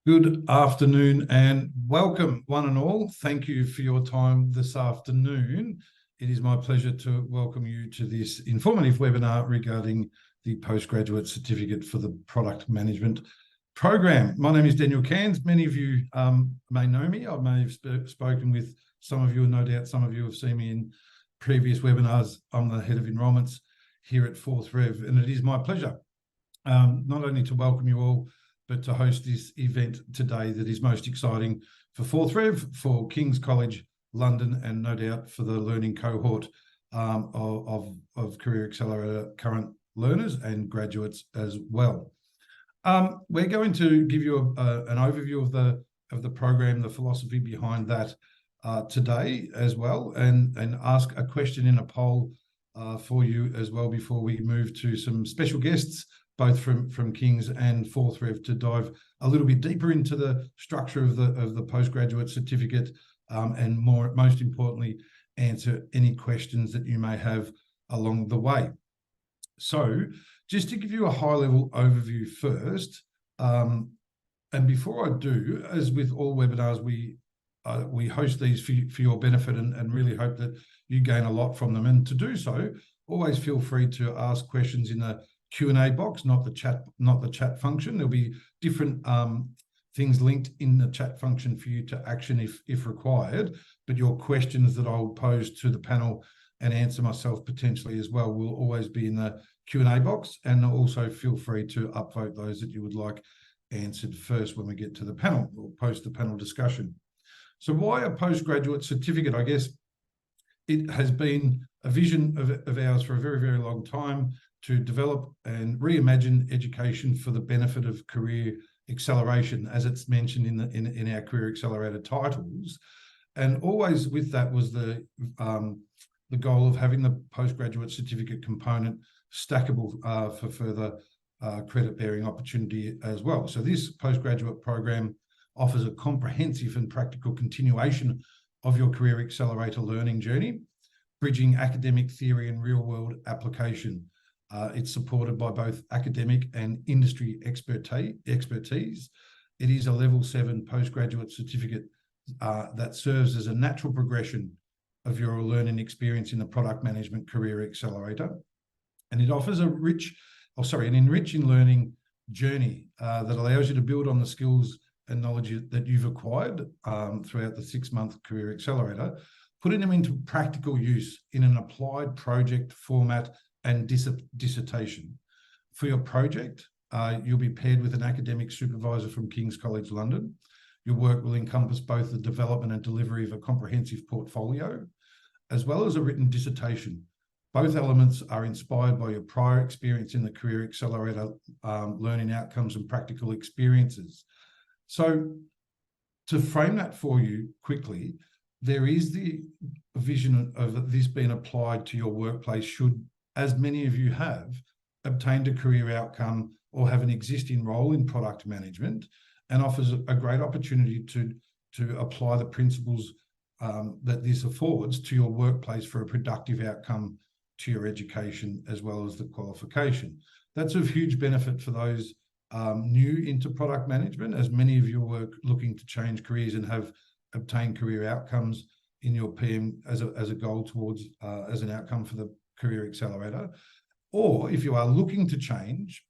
Good afternoon and welcome, one and all. Thank you for your time this afternoon. It is my pleasure to welcome you to this informative webinar regarding the postgraduate certificate for the product management program. My name is Daniel Cairns. Many of you may know me. I may have spoken with some of you, and no doubt some of you have seen me in previous webinars. I'm the head of enrolments here at Fourth Rev, and it is my pleasure not only to welcome you all, but to host this event today that is most exciting for Fourth Rev, for King's College London, and no doubt for the learning cohort of Career Accelerator current learners and graduates as well. We're going to give you an overview of the program, the philosophy behind that today as well, and ask a question in a poll for you as well before we move to some special guests, both from King's and Fourth Rev, to dive a little bit deeper into the structure of the postgraduate certificate, and most importantly, answer any questions that you may have along the way. So just to give you a high-level overview first, and before I do, as with all webinars, we host these for your benefit and really hope that you gain a lot from them. And to do so, always feel free to ask questions in the Q&A box, not the chat function. There'll be different things linked in the chat function for you to action if required, but your questions that I'll pose to the panel and answer myself potentially as well will always be in the Q&A box. And also feel free to upvote those that you would like answered first when we get to the panel or post the panel discussion. So why a postgraduate certificate? I guess it has been a vision of ours for a very, very long time to develop and reimagine education for the benefit of career acceleration, as it's mentioned in our Career Accelerator titles. And always with that was the goal of having the postgraduate certificate component stackable for further credit-bearing opportunity as well. So this postgraduate program offers a comprehensive and practical continuation of your Career Accelerator learning journey, bridging academic theory and real-world application. It's supported by both academic and industry expertise. It is a level 7 postgraduate certificate that serves as a natural progression of your learning experience in the product management Career Accelerator. And it offers an enriching learning journey that allows you to build on the skills and knowledge that you've acquired throughout the 6-month Career Accelerator, putting them into practical use in an applied project format and dissertation. For your project, you'll be paired with an academic supervisor from King's College London. Your work will encompass both the development and delivery of a comprehensive portfolio, as well as a written dissertation. Both elements are inspired by your prior experience in the Career Accelerator learning outcomes and practical experiences. So to frame that for you quickly, there is the vision of this being applied to your workplace should, as many of you have, obtained a career outcome or have an existing role in product management, and offers a great opportunity to apply the principles that this affords to your workplace for a productive outcome to your education as well as the qualification. That's of huge benefit for those new into product management, as many of you are looking to change careers and have obtained career outcomes in your PM as a goal towards as an outcome for the Career Accelerator. Or if you are looking to change,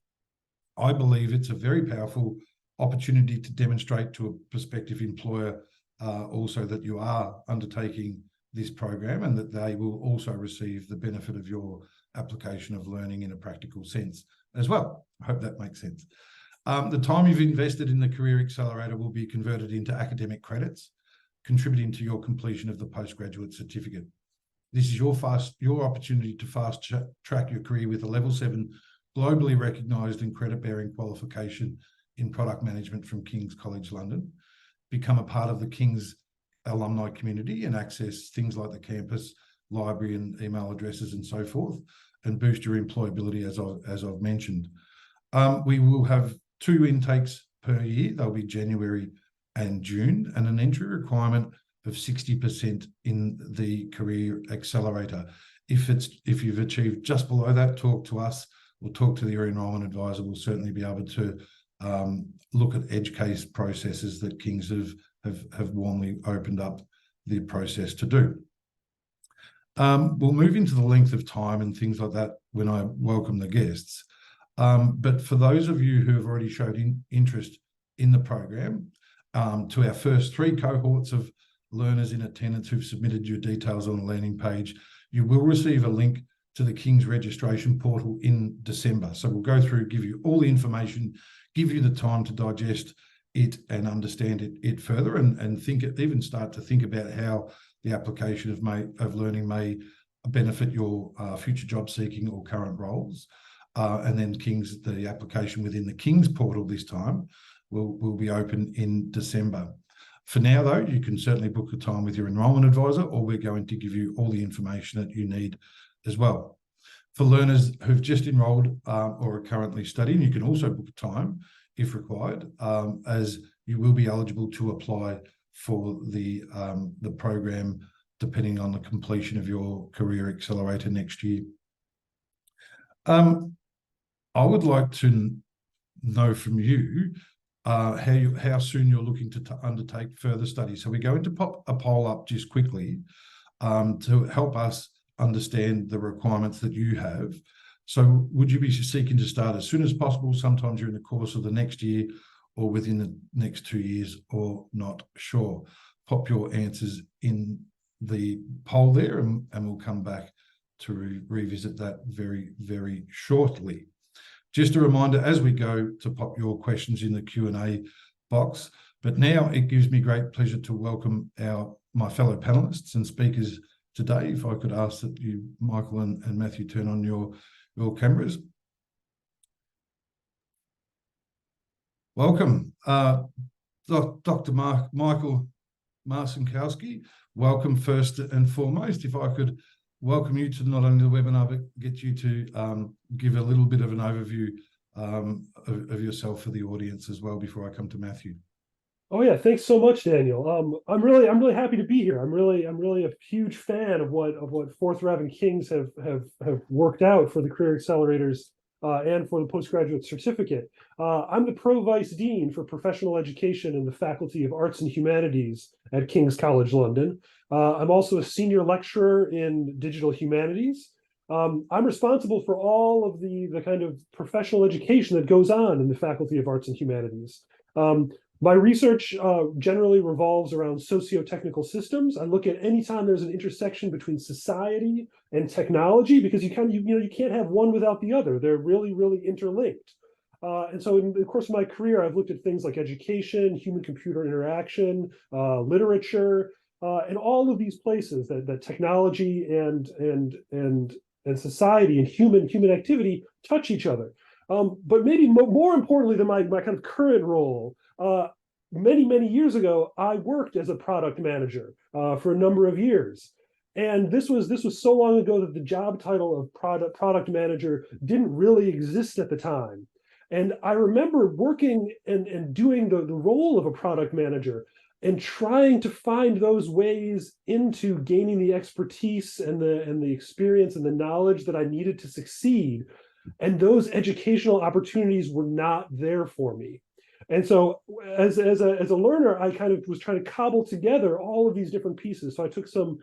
I believe it's a very powerful opportunity to demonstrate to a prospective employer also that you are undertaking this program and that they will also receive the benefit of your application of learning in a practical sense as well. I hope that makes sense. The time you've invested in the Career Accelerator will be converted into academic credits, contributing to your completion of the postgraduate certificate. This is your opportunity to fast track your career with a level 7 globally recognised and credit-bearing qualification in product management from King's College London, become a part of the King's alumni community and access things like the campus, library and email addresses and so forth, and boost your employability as I've mentioned. We will have 2 intakes per year. They'll be January and June, and an entry requirement of 60% in the Career Accelerator. If you've achieved just below that, talk to us or talk to your enrolment advisor. We'll certainly be able to look at edge case processes that King's have warmly opened up the process to do. We'll move into the length of time and things like that when I welcome the guests. But for those of you who have already showed interest in the program, to our first 3 cohorts of learners in attendance who've submitted your details on the landing page, you will receive a link to the King's registration portal in December. So we'll go through, give you all the information, give you the time to digest it and understand it further, and even start to think about how the application of learning may benefit your future job seeking or current roles. And then the application within the King's portal this time will be open in December. For now, though, you can certainly book a time with your enrolment advisor, or we're going to give you all the information that you need as well. For learners who've just enrolled or are currently studying, you can also book a time if required, as you will be eligible to apply for the program depending on the completion of your Career Accelerator next year. I would like to know from you how soon you're looking to undertake further study. So we're going to pop a poll up just quickly to help us understand the requirements that you have. So would you be seeking to start as soon as possible, sometime during the course of the next year, or within the next 2 years, or not sure? Pop your answers in the poll there, and we'll come back to revisit that very, very shortly. Just a reminder as we go to pop your questions in the Q&A box. But now it gives me great pleasure to welcome my fellow panelists and speakers today. If I could ask that you, Michael and Matthew, turn on your cameras. Welcome, Dr. Michael Marcinkowski. Welcome first and foremost. If I could welcome you to not only the webinar, but get you to give a little bit of an overview of yourself for the audience as well before I come to Matthew. Oh yeah, thanks so much, Daniel. I'm really happy to be here. I'm really a huge fan of what Fourth Rev and King's have worked out for the Career Accelerators and for the postgraduate certificate. I'm the Pro Vice Dean for Professional Education in the Faculty of Arts and Humanities at King's College London. I'm also a senior lecturer in digital humanities. I'm responsible for all of the kind of professional education that goes on in the Faculty of Arts and Humanities. My research generally revolves around socio-technical systems. I look at any time there's an intersection between society and technology, because you can't have one without the other. They're really, really interlinked. And so in the course of my career, I've looked at things like education, human-computer interaction, literature, and all of these places that technology and society and human activity touch each other. But maybe more importantly than my kind of current role, many years ago, I worked as a product manager for a number of years. And this was so long ago that the job title of product manager didn't really exist at the time. And I remember working and doing the role of a product manager and trying to find those ways into gaining the expertise and the experience and the knowledge that I needed to succeed. And those educational opportunities were not there for me. And so as a learner, I kind of was trying to cobble together all of these different pieces. So I took some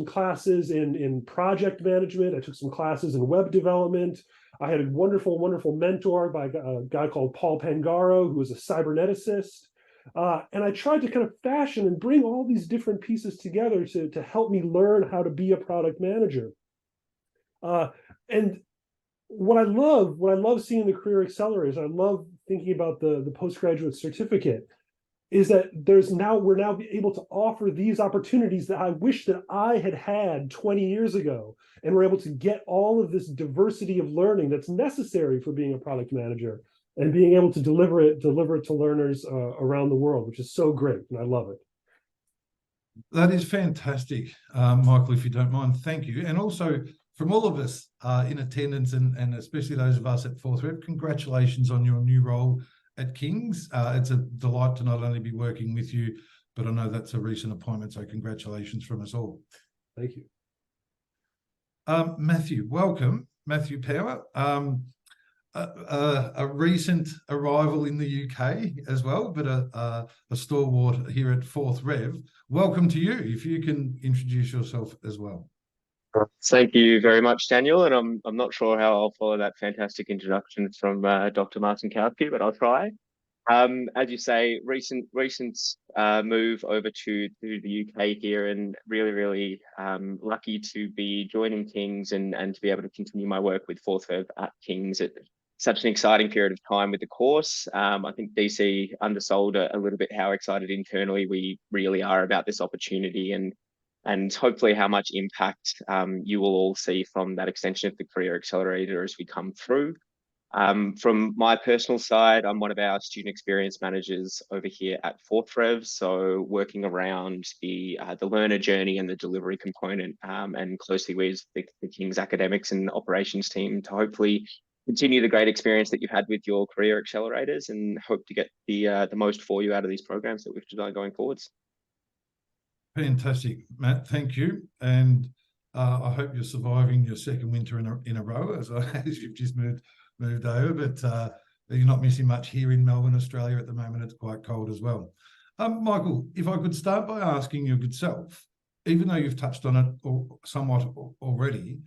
classes in project management. I took some classes in web development. I had a wonderful mentor by a guy called Paul Pangaro, who was a cyberneticist. And I tried to kind of fashion and bring all these different pieces together to help me learn how to be a product manager. And what I love seeing the Career Accelerators, I love thinking about the postgraduate certificate, is that we're now able to offer these opportunities that I wish that I had 20 years ago, and we're able to get all of this diversity of learning that's necessary for being a product manager and being able to deliver it to learners around the world, which is so great, and I love it. That is fantastic, Michael, if you don't mind. Thank you. And also, from all of us in attendance, and especially those of us at Fourth Rev, congratulations on your new role at King's. It's a delight to not only be working with you, but I know that's a recent appointment, so congratulations from us all. Thank you. Matthew, welcome. Matthew Power. a recent arrival in the UK as well, but a stalwart here at Fourth Rev. Welcome to you, if you can introduce yourself as well. Thank you very much, Daniel. And I'm not sure how I'll follow that fantastic introduction from Dr. Marcinkowski, but I'll try. As you say, recent move over to the UK here, and really lucky to be joining King's and to be able to continue my work with Fourth Rev at King's at such an exciting period of time with the course. I think DC undersold a little bit how excited internally we really are about this opportunity, and hopefully how much impact you will all see from that extension of the Career Accelerator as we come through. From my personal side, I'm one of our student experience managers over here at Fourth Rev, so working around the learner journey and the delivery component, and closely with the King's academics and operations team to hopefully continue the great experience that you've had with your career accelerators, and hope to get the most for you out of these programs that we've designed going forwards. Fantastic, Matt. Thank you, and I hope you're surviving your second winter in a row as you've just moved over. But you're not missing much here in Melbourne, Australia at the moment. It's quite cold as well. Michael, if I could start by asking your good self, even though you've touched on it somewhat already,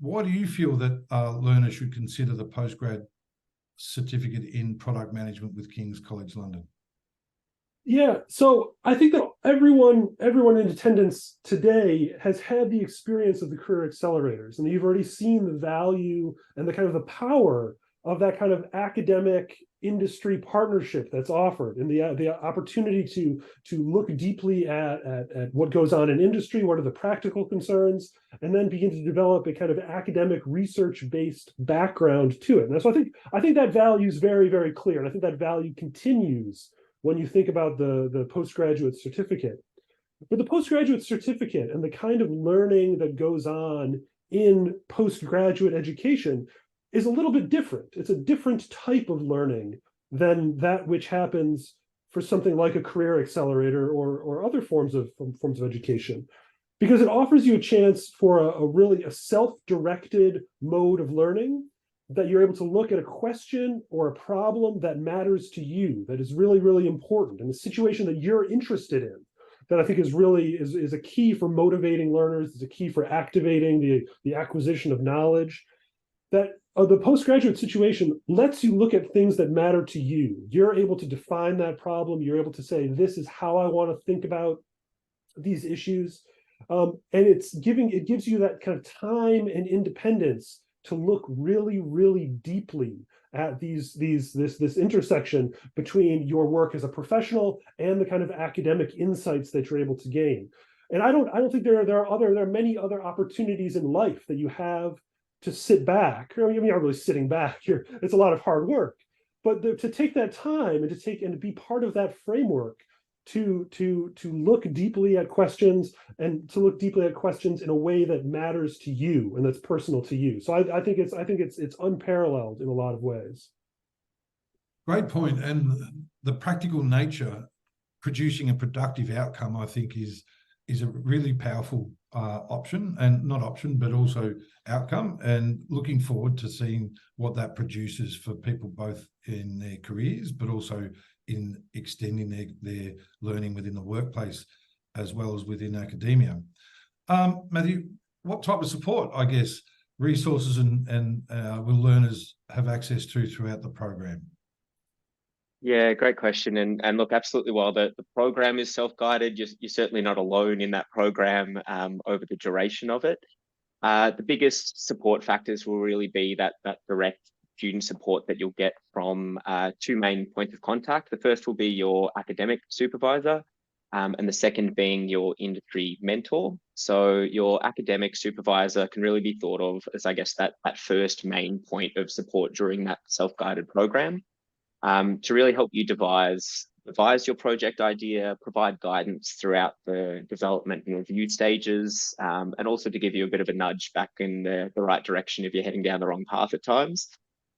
why do you feel that learners should consider the postgrad certificate in product management with King's College London? Yeah, so I think that everyone in attendance today has had the experience of the career accelerators, and you've already seen the value and the kind of the power of that kind of academic industry partnership that's offered, and the opportunity to look deeply at what goes on in industry, what are the practical concerns, and then begin to develop a kind of academic research-based background to it. And so I think that value is very, very clear, and I think that value continues when you think about the postgraduate certificate. But the postgraduate certificate and the kind of learning that goes on in postgraduate education is a little bit different. It's a different type of learning than that which happens for something like a career accelerator or other forms of education, because it offers you a chance for a really self-directed mode of learning, that you're able to look at a question or a problem that matters to you, that is really, really important, and the situation that you're interested in, that I think is really is a key for motivating learners, is a key for activating the acquisition of knowledge. That the postgraduate situation lets you look at things that matter to you. You're able to define that problem. You're able to say, this is how I want to think about these issues. And it gives you that kind of time and independence to look really, really deeply at this intersection between your work as a professional and the kind of academic insights that you're able to gain. And I don't think there are many other opportunities in life that you have to sit back. I mean, you're not really sitting back. It's a lot of hard work, but to take that time and to be part of that framework, to look deeply at questions, and to look deeply at questions in a way that matters to you and that's personal to you. So I think it's unparalleled in a lot of ways. Great point. And the practical nature, producing a productive outcome, I think is a really powerful option, and not option, but also outcome, and looking forward to seeing what that produces for people both in their careers, but also in extending their learning within the workplace as well as within academia. Matthew, what type of support, I guess, resources and will learners have access to throughout the program? Yeah, great question. And look, absolutely, while the program is self-guided, you're certainly not alone in that program over the duration of it. The biggest support factors will really be that direct student support that you'll get from two main points of contact. The first will be your academic supervisor, and the second being your industry mentor. So your academic supervisor can really be thought of as, I guess, that first main point of support during that self-guided program, to really help you devise your project idea, provide guidance throughout the development and review stages, and also to give you a bit of a nudge back in the right direction if you're heading down the wrong path at times.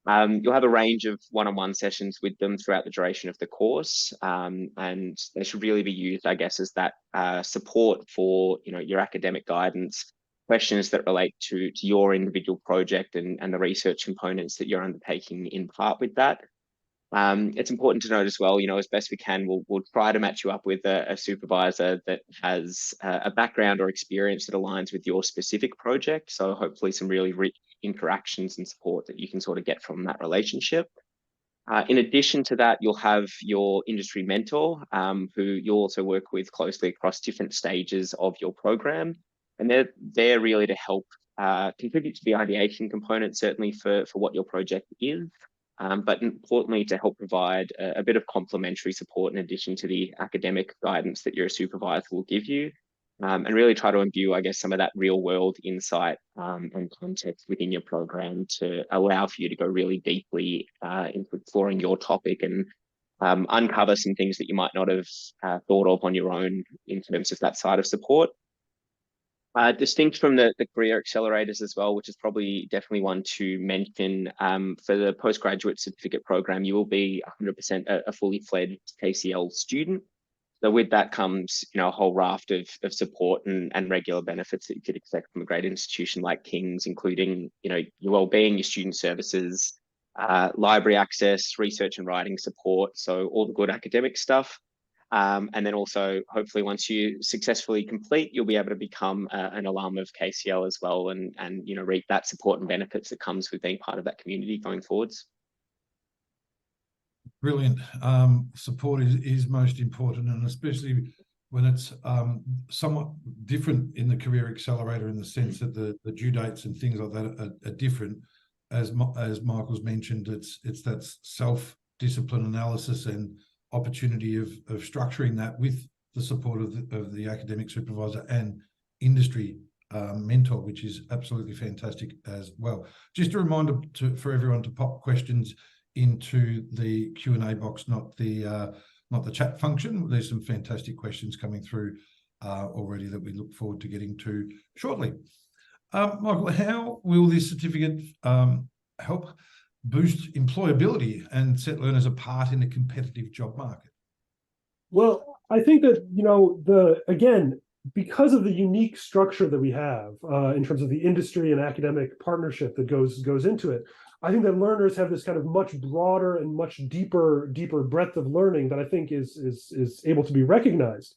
You'll have a range of one-on-one sessions with them throughout the duration of the course, and they should really be used, I guess, as that support for your academic guidance, questions that relate to your individual project and the research components that you're undertaking in part with that. It's important to note as well, as best we can, we'll try to match you up with a supervisor that has a background or experience that aligns with your specific project. So hopefully some really rich interactions and support that you can sort of get from that relationship. In addition to that, you'll have your industry mentor, who you'll also work with closely across different stages of your program. And they're there really to help contribute to the ideation component, certainly for what your project is, but importantly to help provide a bit of complementary support in addition to the academic guidance that your supervisor will give you, and really try to imbue, I guess, some of that real world insight and context within your program to allow for you to go really deeply into exploring your topic and uncover some things that you might not have thought of on your own in terms of that side of support. Distinct from the Career Accelerators as well, which is probably definitely one to mention, for the postgraduate certificate program, you will be 100% a fully fledged KCL student. So with that comes, a whole raft of support and regular benefits that you could expect from a great institution like King's, including, your wellbeing, your student services, library access, research and writing support. So all the good academic stuff. And then also, hopefully, once you successfully complete, you'll be able to become an alum of KCL as well, and reap that support and benefits that comes with being part of that community going forwards. Brilliant. Support is most important, and especially when it's somewhat different in the Career Accelerator, in the sense that the due dates and things like that are different. As Michael's mentioned, it's that self-discipline analysis and opportunity of structuring that with the support of the academic supervisor and industry mentor, which is absolutely fantastic as well. Just a reminder for everyone to pop questions into the Q&A box, not the chat function. There's some fantastic questions coming through already that we look forward to getting to shortly. Michael, how will this certificate help boost employability and set learners apart in a competitive job market? Well, I think that, again, because of the unique structure that we have in terms of the industry and academic partnership that goes into it, I think that learners have this kind of much broader and much deeper breadth of learning that I think is able to be recognized.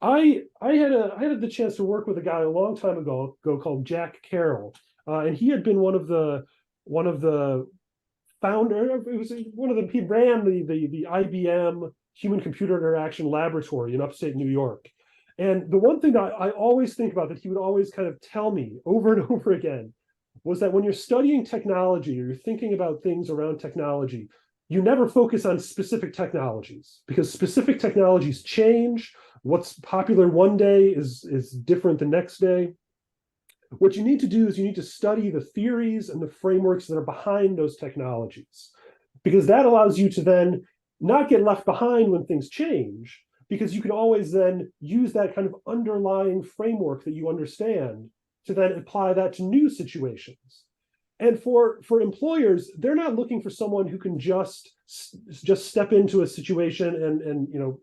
I had the chance to work with a guy a long time ago called Jack Carroll, and he had been one of the founder. He ran the IBM Human Computer Interaction Laboratory in upstate New York. And the one thing that I always think about, that he would always kind of tell me over and over again, was that when you're studying technology or you're thinking about things around technology, you never focus on specific technologies, because specific technologies change. What's popular one day is different the next day. What you need to do is you need to study the theories and the frameworks that are behind those technologies, because that allows you to then not get left behind when things change, because you can always then use that kind of underlying framework that you understand to then apply that to new situations. And for employers, they're not looking for someone who can just step into a situation and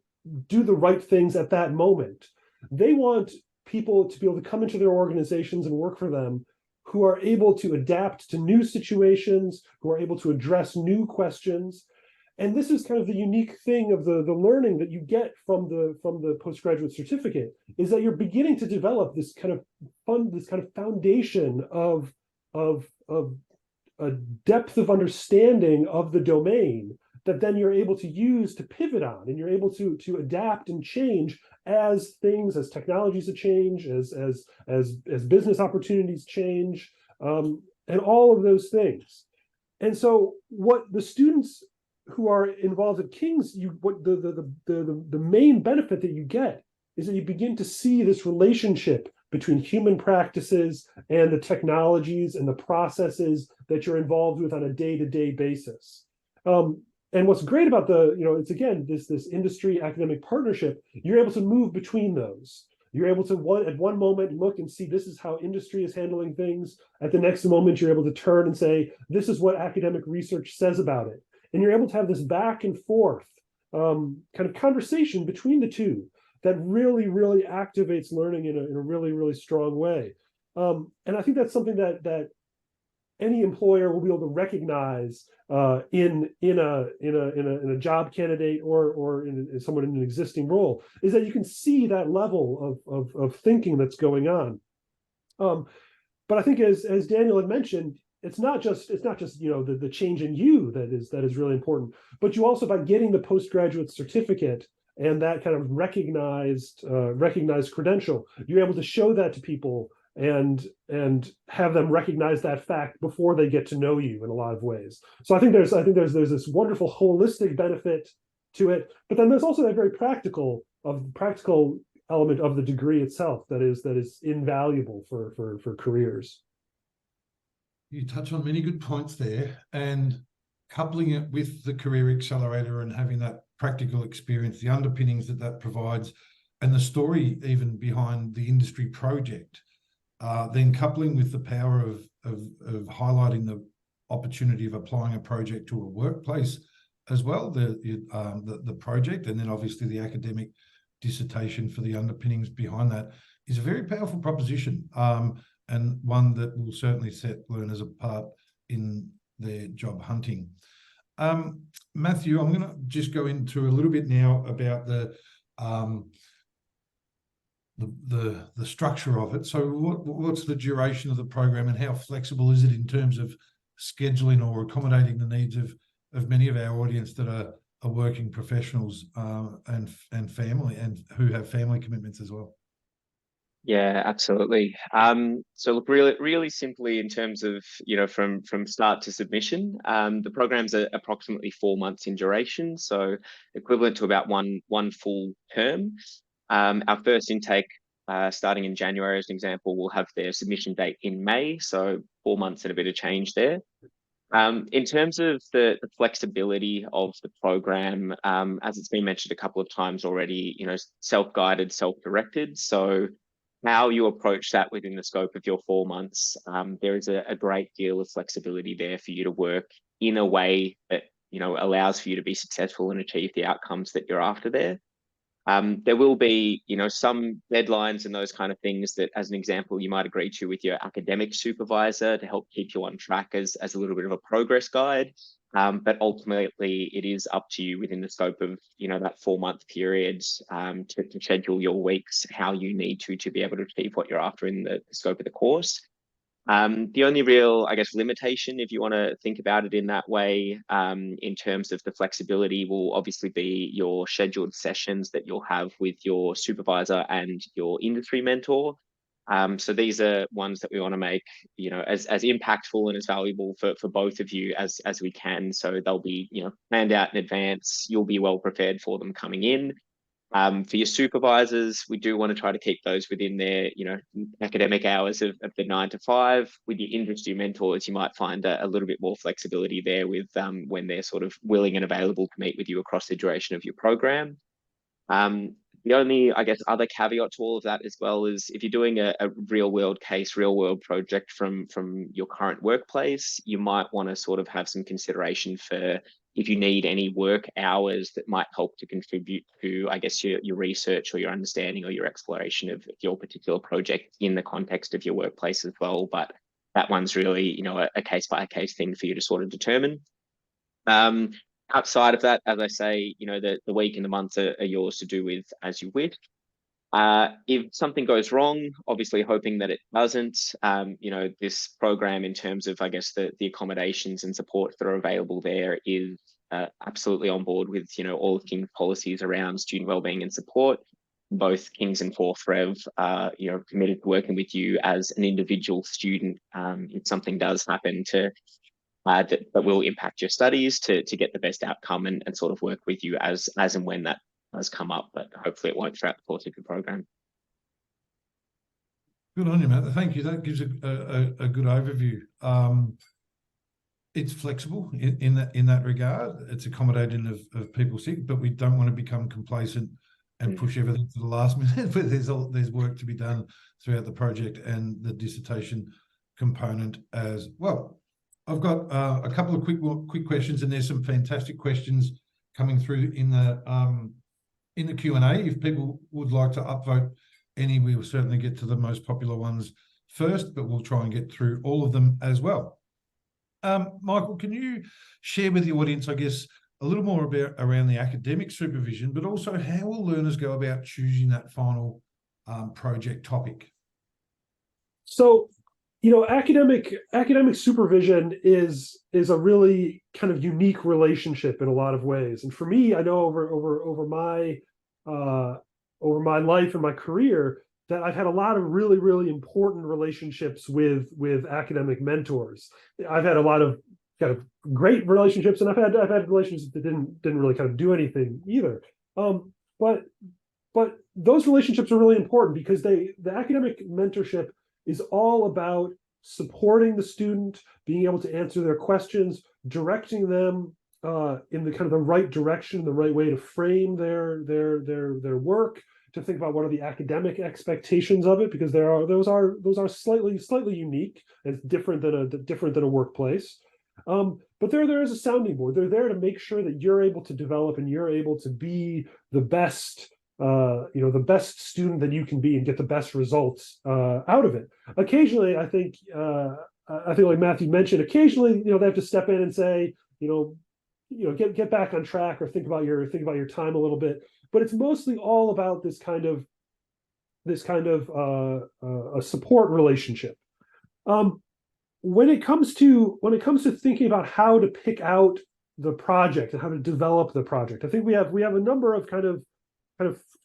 do the right things at that moment. They want people to be able to come into their organizations and work for them who are able to adapt to new situations, who are able to address new questions. And this is kind of the unique thing of the learning that you get from the postgraduate certificate, is that you're beginning to develop this kind of foundation of a depth of understanding of the domain that then you're able to use to pivot on, and you're able to adapt and change as technologies change, as business opportunities change, and all of those things. And so what the students who are involved at King's, the main benefit that you get is that you begin to see this relationship between human practices and the technologies and the processes that you're involved with on a day-to-day basis. And what's great about it's again, this industry academic partnership, you're able to move between those. You're able to at one moment look and see this is how industry is handling things. At the next moment, you're able to turn and say, this is what academic research says about it. And you're able to have this back and forth kind of conversation between the two that really, really activates learning in a really, really strong way. And I think that's something that any employer will be able to recognize in a job candidate or in someone in an existing role, is that you can see that level of thinking that's going on. But I think as Daniel had mentioned, it's not just the change in you that is really important, but you also, by getting the postgraduate certificate and that kind of recognized credential, you're able to show that to people and have them recognize that fact before they get to know you in a lot of ways. So I think there's this wonderful holistic benefit to it, but then there's also that very practical element of the degree itself that is invaluable for careers. You touch on many good points there, and coupling it with the Career Accelerator and having that practical experience, the underpinnings that provides, and the story even behind the industry project. Then coupling with the power of highlighting the opportunity of applying a project to a workplace as well, the project, and then obviously the academic dissertation for the underpinnings behind that, is a very powerful proposition, and one that will certainly set learners apart in their job hunting. Matthew, I'm going to just go into a little bit now about the structure of it. So what's the duration of the program, and how flexible is it in terms of scheduling or accommodating the needs of many of our audience that are working professionals and family, and who have family commitments as well? Yeah, absolutely. So look, really simply, in terms of, from start to submission, the programs are approximately 4 months in duration, so equivalent to about one full term. Our first intake, starting in January as an example, will have their submission date in May, so 4 months and a bit of change there. In terms of the flexibility of the program, as it's been mentioned a couple of times already, self-guided, self-directed. So how you approach that within the scope of your 4 months, there is a great deal of flexibility there for you to work in a way that, allows for you to be successful and achieve the outcomes that you're after there. There will be, some deadlines and those kind of things that, as an example, you might agree to with your academic supervisor to help keep you on track as a little bit of a progress guide. But ultimately, it is up to you within the scope of, that 4 month period, to schedule your weeks how you need to be able to achieve what you're after in the scope of the course. The only real, I guess, limitation, if you want to think about it in that way, in terms of the flexibility, will obviously be your scheduled sessions that you'll have with your supervisor and your industry mentor. So these are ones that we want to make, as impactful and as valuable for both of you as we can. So they'll be, planned out in advance. You'll be well prepared for them coming in. For your supervisors, we do want to try to keep those within their, academic hours of the 9 to 5. With your industry mentors, you might find a little bit more flexibility there with when they're sort of willing and available to meet with you across the duration of your program. The only, I guess, other caveat to all of that as well is, if you're doing a real world case, real world project from your current workplace, you might want to sort of have some consideration for if you need any work hours that might help to contribute to, I guess, your research or your understanding or your exploration of your particular project in the context of your workplace as well. But that one's really, a case by case thing for you to sort of determine. Outside of that, as I say, the week and the months are yours to do with as you wish. If something goes wrong, obviously hoping that it doesn't, this program, in terms of, I guess, the accommodations and supports that are available there, is absolutely on board with, all of King's policies around student wellbeing and support. Both King's and Fourth Rev are, committed to working with you as an individual student, if something does happen that will impact your studies, to get the best outcome and sort of work with you as and when that does come up, but hopefully it won't throughout the course of your program. Good on you, Matt. Thank you. That gives a good overview. It's flexible in that regard. It's accommodating of people sick, but we don't want to become complacent and push everything to the last minute. But there's work to be done throughout the project and the dissertation component as well. I've got a couple of quick questions, and there's some fantastic questions coming through in the Q&A. If people would like to upvote any, we will certainly get to the most popular ones first, but we'll try and get through all of them as well. Michael, can you share with the audience, I guess, a little more about around the academic supervision, but also how will learners go about choosing that final project topic? So, academic supervision is a really kind of unique relationship in a lot of ways. And for me, I know over my life and my career that I've had a lot of really, really important relationships with academic mentors. I've had a lot of kind of great relationships, and I've had relationships that didn't really kind of do anything either. But those relationships are really important because the academic mentorship is all about supporting the student, being able to answer their questions, directing them in the kind of the right direction, the right way to frame their work, to think about what are the academic expectations of it, because those are slightly unique and different than a workplace. But there is a sounding board. They're there to make sure that you're able to develop and you're able to be the best the best student that you can be and get the best results out of it. Occasionally, I think like Matthew mentioned, occasionally, they have to step in and say, get back on track or think about your time a little bit. But it's mostly all about this kind of a support relationship. When it comes to thinking about how to pick out the project and how to develop the project, I think we have a number of kind of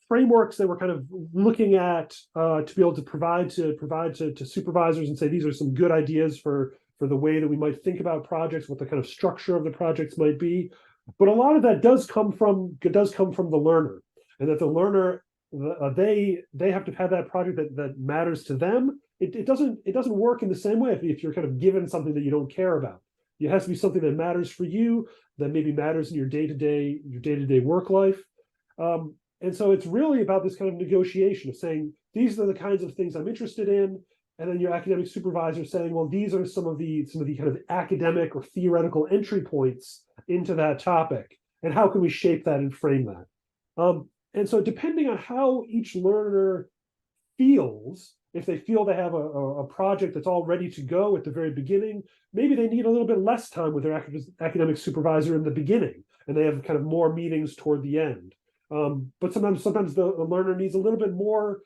frameworks that we're kind of looking at to be able to provide to supervisors and say these are some good ideas for the way that we might think about projects, what the kind of structure of the projects might be. But a lot of that does come from the learner, and that the learner they have to have that project that matters to them. It doesn't work in the same way if you're kind of given something that you don't care about. It has to be something that matters for you, that maybe matters in your day-to-day work life. And so it's really about this kind of negotiation of saying, these are the kinds of things I'm interested in. And then your academic supervisor saying, well, these are some of the kind of academic or theoretical entry points into that topic. And how can we shape that and frame that? And so depending on how each learner feels, if they feel they have a project that's all ready to go at the very beginning, maybe they need a little bit less time with their academic supervisor in the beginning, and they have kind of more meetings toward the end. But sometimes the learner needs a little bit more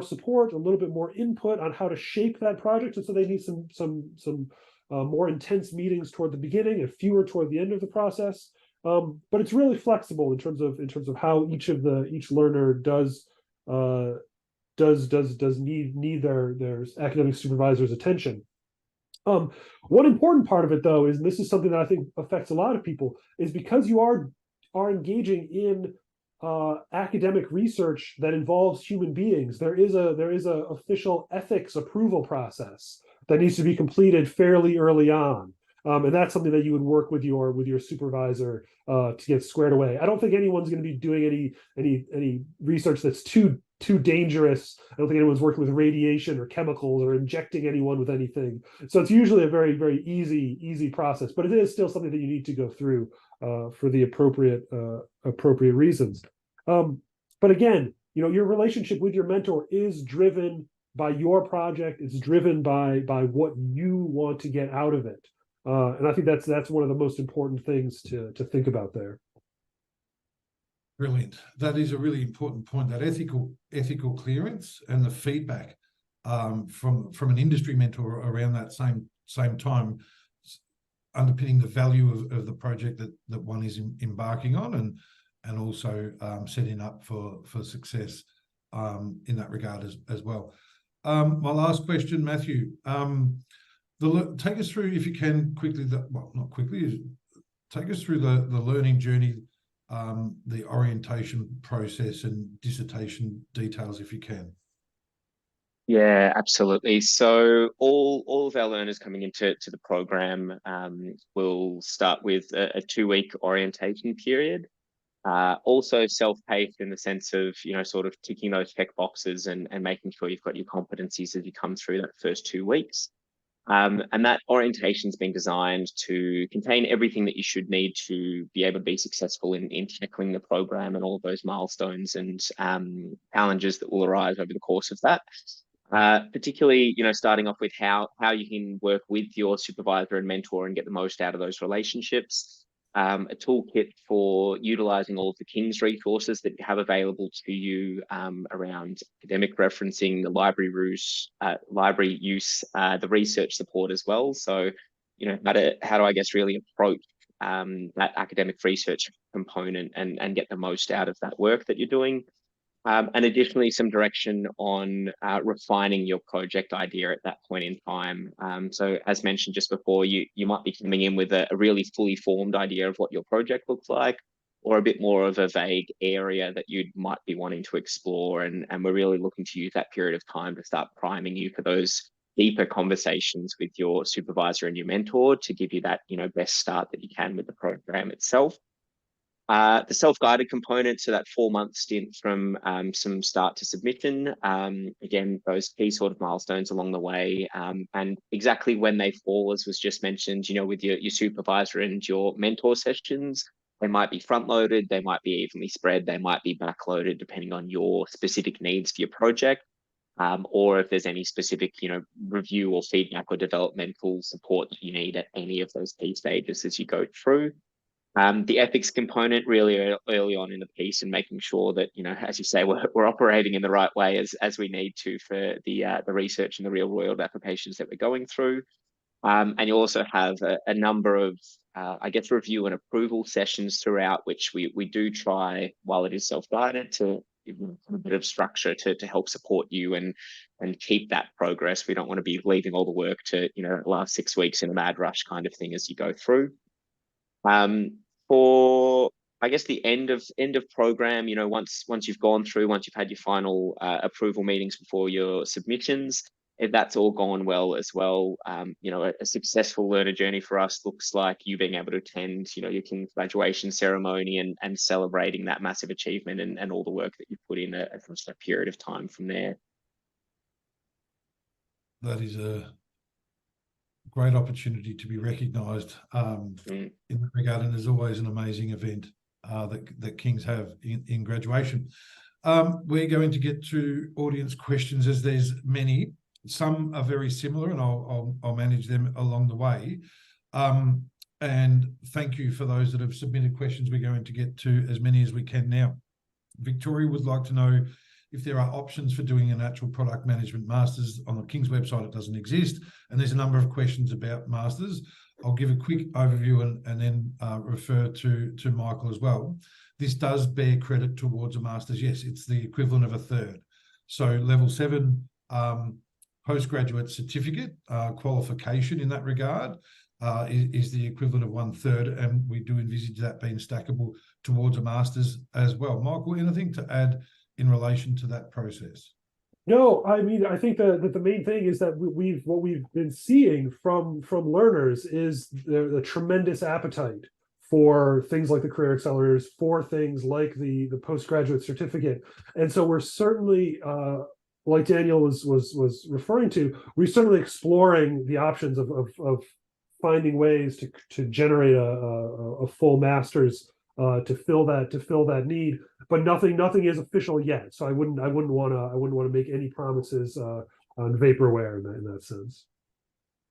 support, a little bit more input on how to shape that project, and so they need some more intense meetings toward the beginning and fewer toward the end of the process. But it's really flexible in terms of how each learner does need their academic supervisor's attention. One important part of it, though, is, and this is something that I think affects a lot of people, is because you are engaging in academic research that involves human beings, there is a official ethics approval process that needs to be completed fairly early on. And that's something that you would work with your supervisor to get squared away. I don't think anyone's going to be doing any research that's too dangerous. I don't think anyone's working with radiation or chemicals or injecting anyone with anything. So it's usually a very, very easy process, but it is still something that you need to go through for the appropriate reasons. But again, your relationship with your mentor is driven by your project. It's driven by what you want to get out of it. And I think that's one of the most important things to think about there. Brilliant. That is a really important point, that ethical clearance and the feedback from an industry mentor around that same time, underpinning the value of the project that one is embarking on, and also setting up for success in that regard as well. My last question, Matthew, take us through, if you can, quickly, not quickly, take us through the learning journey, the orientation process and dissertation details, if you can. Yeah, absolutely. So all of our learners coming into the program will start with a 2-week orientation period. Also self-paced in the sense of, sort of ticking those check boxes and making sure you've got your competencies as you come through that first 2 weeks. And that orientation's been designed to contain everything that you should need to be able to be successful in tackling the program and all of those milestones and challenges that will arise over the course of that. Particularly, starting off with how you can work with your supervisor and mentor and get the most out of those relationships. A toolkit for utilizing all of the King's resources that you have available to you around academic referencing, the library use, the research support as well. So, how do I guess really approach that academic research component and get the most out of that work that you're doing. And additionally, some direction on refining your project idea at that point in time. So as mentioned just before, you might be coming in with a really fully formed idea of what your project looks like, or a bit more of a vague area that you might be wanting to explore. And we're really looking to use that period of time to start priming you for those deeper conversations with your supervisor and your mentor to give you that, best start that you can with the program itself. The self-guided component, so that 4-month stint from some start to submission. Again, those key sort of milestones along the way, and exactly when they fall, as was just mentioned, with your supervisor and your mentor sessions. They might be front-loaded, they might be evenly spread, they might be back-loaded depending on your specific needs for your project, or if there's any specific, review or feedback or developmental support that you need at any of those key stages as you go through. The ethics component really early on in the piece, and making sure that, as you say, we're operating in the right way as we need to for the research and the real world applications that we're going through. And you also have a number of, review and approval sessions throughout, which we do try, while it is self-guided, to give a bit of structure to help support you and keep that progress. We don't want to be leaving all the work to, last 6 weeks in a mad rush kind of thing as you go through. For the end of program, once you've gone through, once you've had your final approval meetings before your submissions, if that's all gone well as well, a successful learner journey for us looks like you being able to attend, your King's graduation ceremony and celebrating that massive achievement and all the work that you put in across that period of time from there. That is a great opportunity to be recognised in that regard, and there's always an amazing event that Kings have in graduation. We're going to get to audience questions, as there's many. Some are very similar, and I'll manage them along the way. And thank you for those that have submitted questions. We're going to get to as many as we can now. Victoria would like to know if there are options for doing an actual product management master's. On the King's website, it doesn't exist. And there's a number of questions about masters. I'll give a quick overview and then refer to Michael as well. This does bear credit towards a master's. Yes, it's the equivalent of a third. So level 7 postgraduate certificate qualification in that regard is the equivalent of 1/3, and we do envisage that being stackable towards a master's as well. Michael, anything to add in relation to that process? No, I mean, I think that the main thing is that what we've been seeing from learners is the tremendous appetite for things like the Career Accelerators, for things like the postgraduate certificate. And so we're certainly, like Daniel was referring to, we're certainly exploring the options of finding ways to generate a full master's to fill that need. But nothing is official yet, so I wouldn't want to make any promises on vaporware in that sense.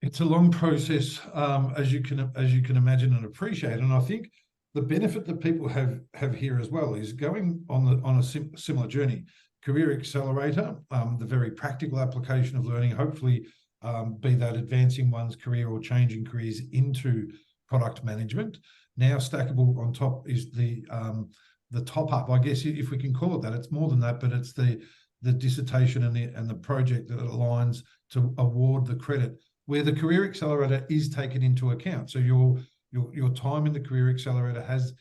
It's a long process, as you can imagine and appreciate, and I think the benefit that people have here as well is going on a similar journey. Career Accelerator, the very practical application of learning, hopefully be that advancing one's career or changing careers into product management. Now stackable on top is the top up, I guess, if we can call it that. It's more than that, but it's the dissertation and the project that aligns to award the credit, where the Career Accelerator is taken into account. So your time in the Career Accelerator has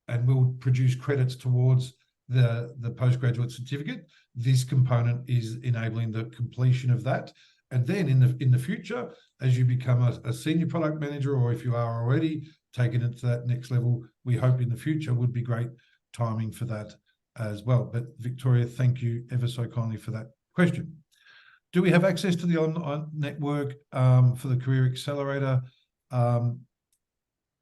and will produce credits towards the postgraduate certificate. This component is enabling the completion of that. And then in the future, as you become a senior product manager, or if you are already taking it to that next level, we hope in the future would be great timing for that as well. But Victoria, thank you ever so kindly for that question. Do we have access to the online network for the Career Accelerator?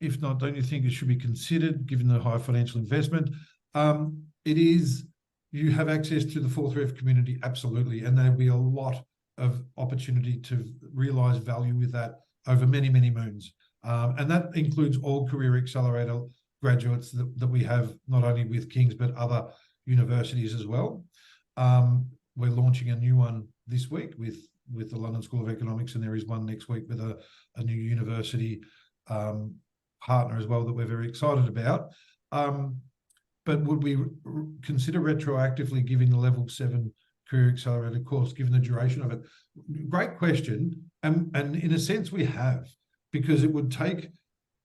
If not, don't you think it should be considered given the high financial investment? It is. You have access to the 4th Rev community, absolutely, and there'll be a lot of opportunity to realise value with that over many, many moons. And that includes all Career Accelerator graduates that we have, not only with King's, but other universities as well. We're launching a new one this week with the London School of Economics, and there is one next week with a new university partner as well that we're very excited about. But would we consider retroactively giving the level 7 Career Accelerator course, given the duration of it? Great question. And in a sense we have, because it would take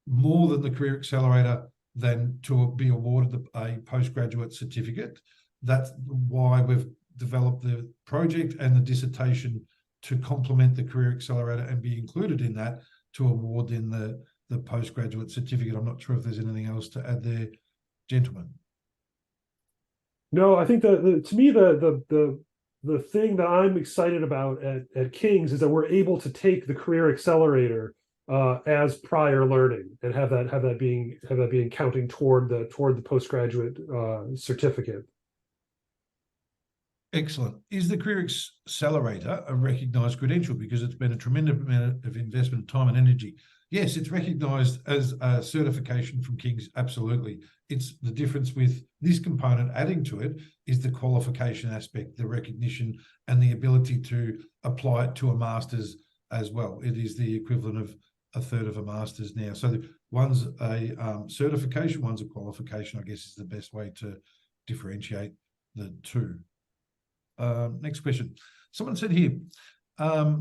more than the Career Accelerator than to be awarded a postgraduate certificate. That's why we've developed the project and the dissertation to complement the Career Accelerator and be included in that to award in the postgraduate certificate. I'm not sure if there's anything else to add there, gentlemen. No, I think to me the thing that I'm excited about at King's is that we're able to take the Career Accelerator as prior learning and have that being counting toward the postgraduate certificate. Excellent. Is the Career Accelerator a recognised credential? Because it's been a tremendous amount of investment, time and energy. Yes, it's recognised as a certification from King's, absolutely. It's the difference with this component adding to it is the qualification aspect, the recognition and the ability to apply it to a master's as well. It is the equivalent of a third of a master's now. So one's a certification, one's a qualification, I guess is the best way to differentiate the two. Next question. Someone said here, I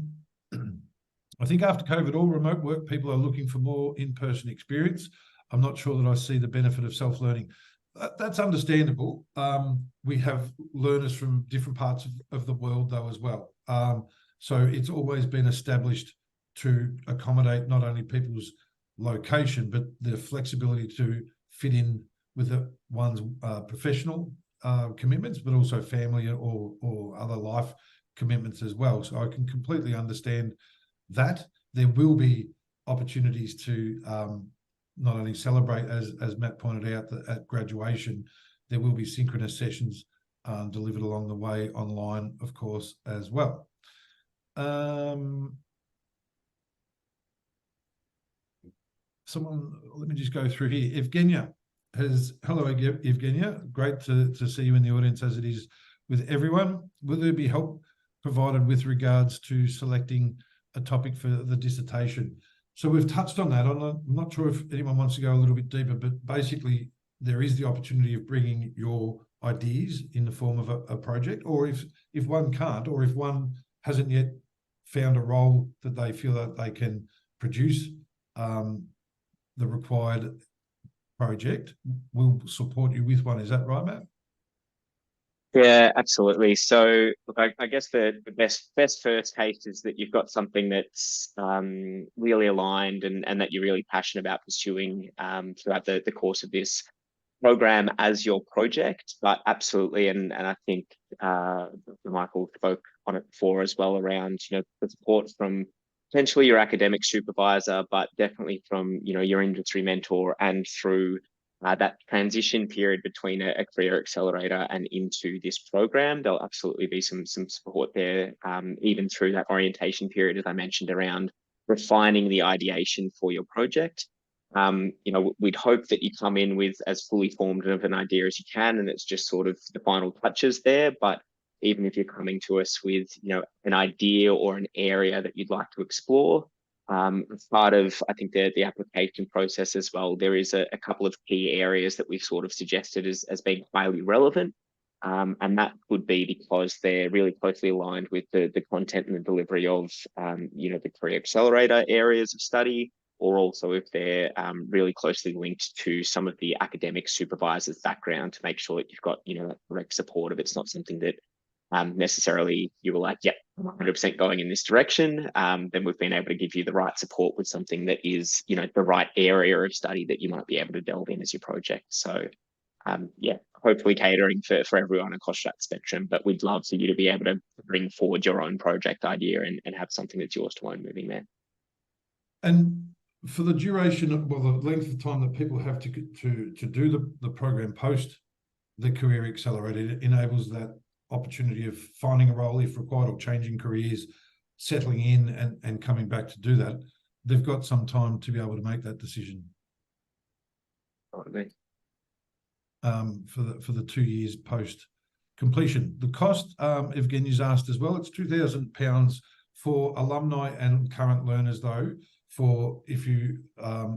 think after COVID, all remote work people are looking for more in-person experience. I'm not sure that I see the benefit of self-learning. That's understandable. We have learners from different parts of the world though as well. So it's always been established to accommodate not only people's location, but the flexibility to fit in with one's professional commitments, but also family or other life commitments as well. So I can completely understand that. There will be opportunities to not only celebrate, as Matt pointed out, that at graduation, there will be synchronous sessions delivered along the way online, of course, as well. Let me just go through here. Evgenia hello, Evgenia. Great to see you in the audience as it is with everyone. Will there be help provided with regards to selecting a topic for the dissertation? So we've touched on that. I'm not sure if anyone wants to go a little bit deeper, but basically there is the opportunity of bringing your ideas in the form of a project, or if one can't, or if one hasn't yet found a role that they feel that they can produce the required project, we'll support you with one. Is that right, Matt? Yeah, absolutely. So look, I guess the best first case is that you've got something that's really aligned and that you're really passionate about pursuing throughout the course of this program as your project. But absolutely, and I think Dr. Michael spoke on it before as well around, the support from potentially your academic supervisor, but definitely from, your industry mentor and through that transition period between a career accelerator and into this program. There'll absolutely be some support there, even through that orientation period, as I mentioned, around refining the ideation for your project. We'd hope that you come in with as fully formed of an idea as you can, and it's just sort of the final touches there. But even if you're coming to us with, an idea or an area that you'd like to explore, as part of, I think, the application process as well, there is a couple of key areas that we've sort of suggested as being highly relevant. And that would be because they're really closely aligned with the content and the delivery of, the Career Accelerator areas of study, or also if they're really closely linked to some of the academic supervisors' background, to make sure that you've got, that direct support if it's not something that necessarily you were like, yep, I'm 100% going in this direction. Then we've been able to give you the right support with something that is, the right area of study that you might be able to delve in as your project. So hopefully catering for everyone across that spectrum, but we'd love for you to be able to bring forward your own project idea and have something that's yours to own moving there. And for the duration, the length of time that people have to do the program post the Career Accelerator, it enables that opportunity of finding a role if required, or changing careers, settling in and coming back to do that, they've got some time to be able to make that decision. For the 2 years post completion. The cost, Evgeny's asked as well, it's £2,000 for alumni and current learners, though, for if you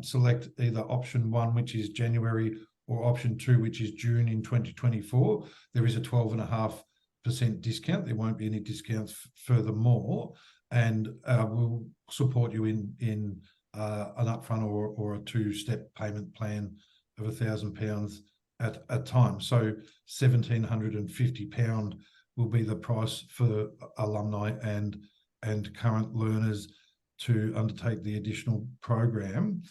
select either option 1, which is January, or option 2, which is June in 2024, there is a 12.5% discount. There won't be any discounts furthermore, and we'll support you in an upfront or a 2-step payment plan of £1,000 at a time. So £1,750 will be the price for alumni and current learners to undertake the additional program.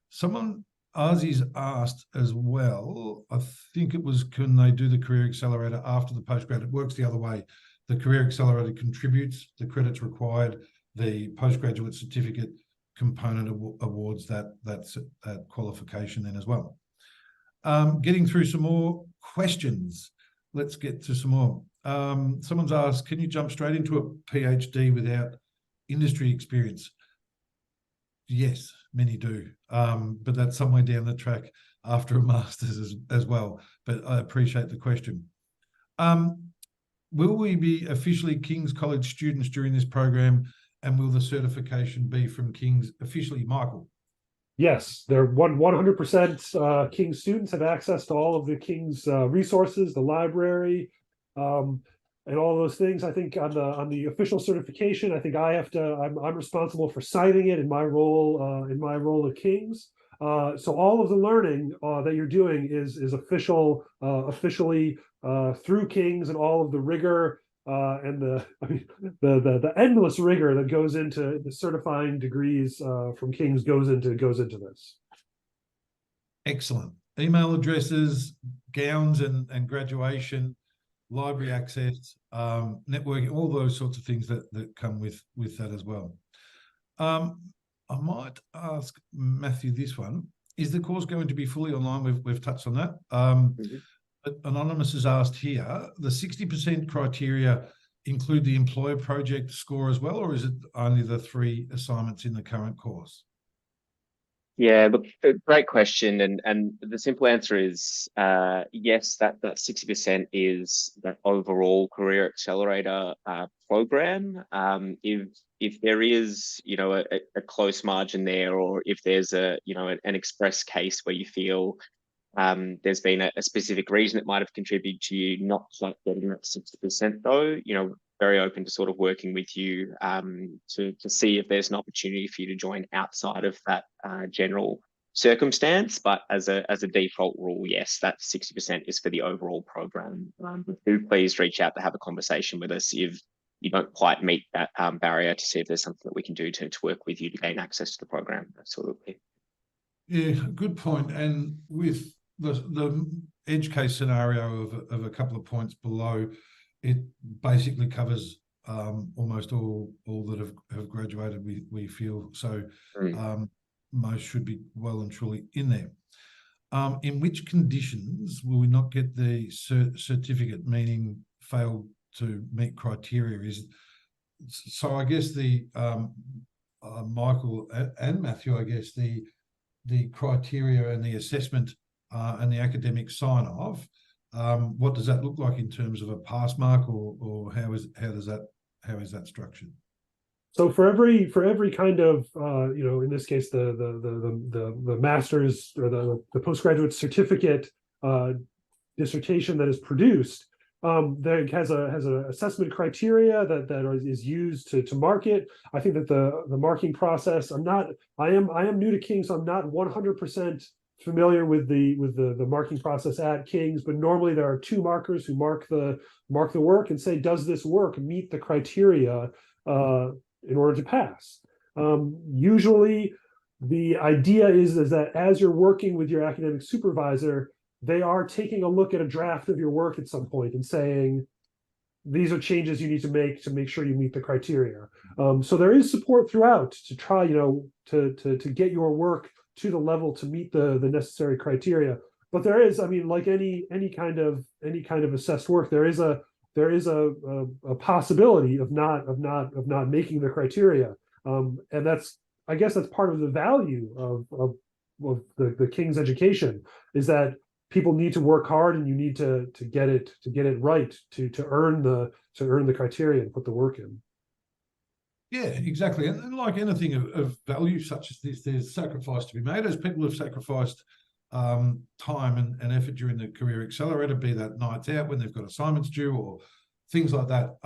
Someone, Ozzy's asked as well, I think it was, can they do the Career Accelerator after the postgrad? It works the other way. The Career Accelerator contributes the credits required. The postgraduate certificate component awards that qualification then as well. Getting through some more questions. Let's get to some more. Someone's asked, can you jump straight into a PhD without industry experience? Yes, many do, but that's somewhere down the track after a master's as well. But I appreciate the question. Will we be officially King's College students during this program, and will the certification be from King's officially, Michael? Yes, they're 100% King's students, have access to all of the King's resources, the library, and all those things. I think on the official certification, I think I'm responsible for signing it in my role at King's. So all of the learning that you're doing is officially through King's, and all of the rigor and the endless rigor that goes into the certifying degrees from King's goes into this. Excellent. Email addresses, gowns and graduation, library access, networking, all those sorts of things that come with that as well. I might ask Matthew this one. Is the course going to be fully online? We've touched on that. But Anonymous has asked here, the 60% criteria include the employer project score as well, or is it only the 3 assignments in the current course? Yeah, look, great question. And the simple answer is yes, that 60% is that overall Career Accelerator program. If there is, a close margin there, or if there's an express case where you feel there's been a specific reason it might have contributed to you not quite getting that 60% though, very open to sort of working with you to see if there's an opportunity for you to join outside of that general circumstance. But as a default rule, yes, that 60% is for the overall program. Do please reach out to have a conversation with us if you don't quite meet that barrier, to see if there's something that we can do to work with you to gain access to the program. Absolutely. Yeah, good point. And with the edge case scenario of a couple of points below, it basically covers almost all that have graduated, we feel. So most should be well and truly in there. In which conditions will we not get the certificate, meaning fail to meet criteria? So I guess the Michael and Matthew, I guess the criteria and the assessment and the academic sign-off, what does that look like in terms of a pass mark, or how is that structured? So for every kind of in this case the master's or the postgraduate certificate dissertation that is produced, there has a assessment criteria that is used to mark it. I think that the marking process, I am new to King's, so I'm not 100% familiar with the marking process at King's, but normally there are 2 markers who mark the work and say, does this work meet the criteria in order to pass? Usually the idea is that as you're working with your academic supervisor, they are taking a look at a draft of your work at some point and saying, these are changes you need to make sure you meet the criteria. So there is support throughout to try, to get your work to the level to meet the necessary criteria. but there is, I mean, like any kind of assessed work, there is a possibility of not making the criteria, and that's, I guess that's part of the value of the King's education, is that people need to work hard, and you need to get it right to earn the criteria and put the work in. Yeah, exactly. And like anything of value such as this, there's sacrifice to be made, as people have sacrificed time and effort during the Career Accelerator, be that nights out when they've got assignments due or things like that.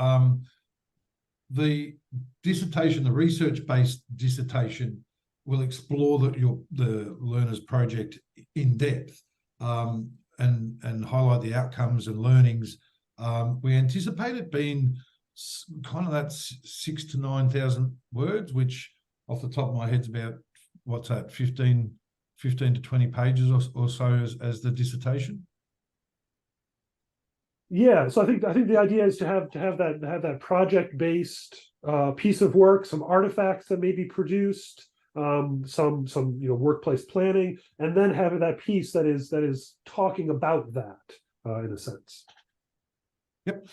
The dissertation, the research-based dissertation, will explore the learner's project in depth, and highlight the outcomes and learnings. We anticipate it being kind of that 6,000 to 9,000 words, which off the top of my head is about, what's that, 15 to 20 pages or so as the dissertation. Yeah, so I think the idea is to have that project-based piece of work, some artifacts that may be produced, some workplace planning, and then having that piece that is talking about that in a sense. Yep.